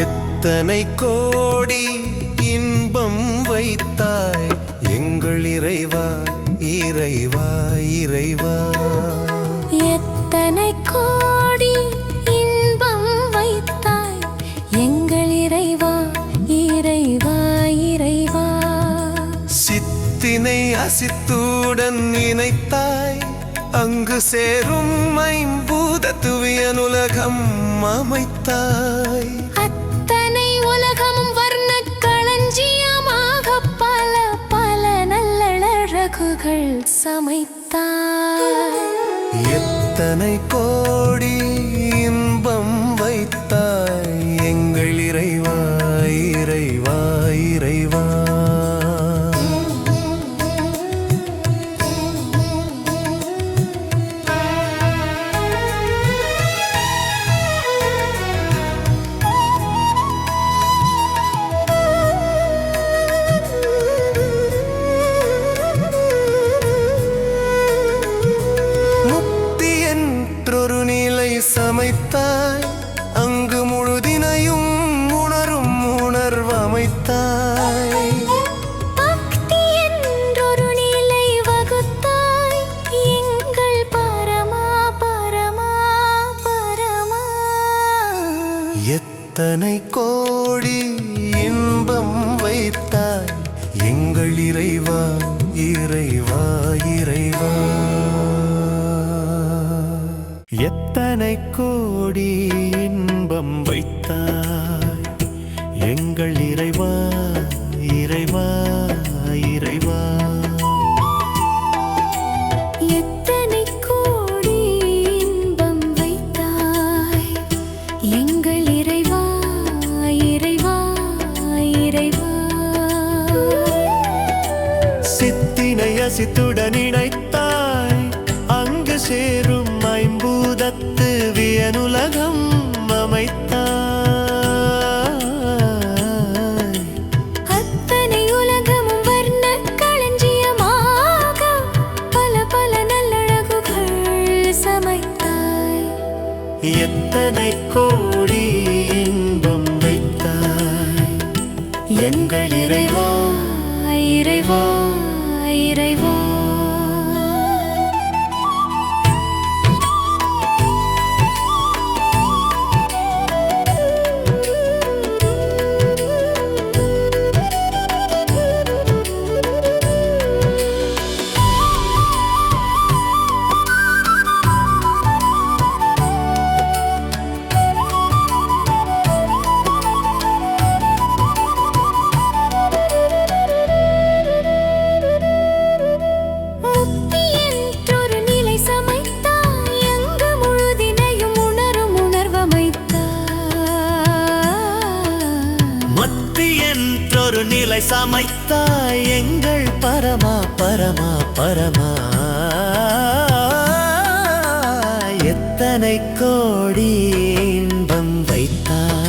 எத்தனை கோடி இன்பம் வைத்தாய் எங்கள் இறைவா இறைவா இறைவா. எத்தனை கோடி இன்பம் வைத்தாய் எங்கள் இறைவா இறைவா இறைவா. சித்தினை அசித்துடன் இணைத்தாய் அங்கு சேரும் ஐம்பூதத்துவியனுலகம் அமைத்தாய். அத்தனை உலகமும் வர்ண களஞ்சியமாக பல பல நல்லழகுகள் சமைத்தாய். எத்தனை கோடி இன்பம் வைத்தாய் எங்கள் இறைவா இறைவா இறைவா. சமைத்தாய் அங்கு முழுதினையும் உணரும் உணர்வமைத்தாய். பக்தி என்றொரு நிலை வகுத்தாய் எங்கள் பரமா பரமா பரமா. எத்தனை கோடி இன்பம் வைத்தாய் எங்கள் இறைவா இறைவா இறைவா. எத்தனை கோடி இன்பம் வைத்தாய் எங்கள் இறைவா இறைவா இறைவா. எத்தனை கோடி இன்பம் வைத்தாய் எங்கள் இறைவா இறைவா இறைவா. சித்தினை அசித்துடன் இணைத்தாய் அங்கு சேரும் ஐம்பூதத்து வியனுலகம் அமைத்தாய். அத்தனை உலகமும் வர்ண களஞ்சியமாக பல பல நல்லழகுகள் சமைத்தாய். எத்தனை கோடி இன்பம் வைத்தாய் எங்கள் இறைவா இறைவா இறைவா. ஒரு நிலை சமைத்தாய் எங்கள் பரமா பரமா பரமா. எத்தனை கோடி இன்பம் வைத்தாய்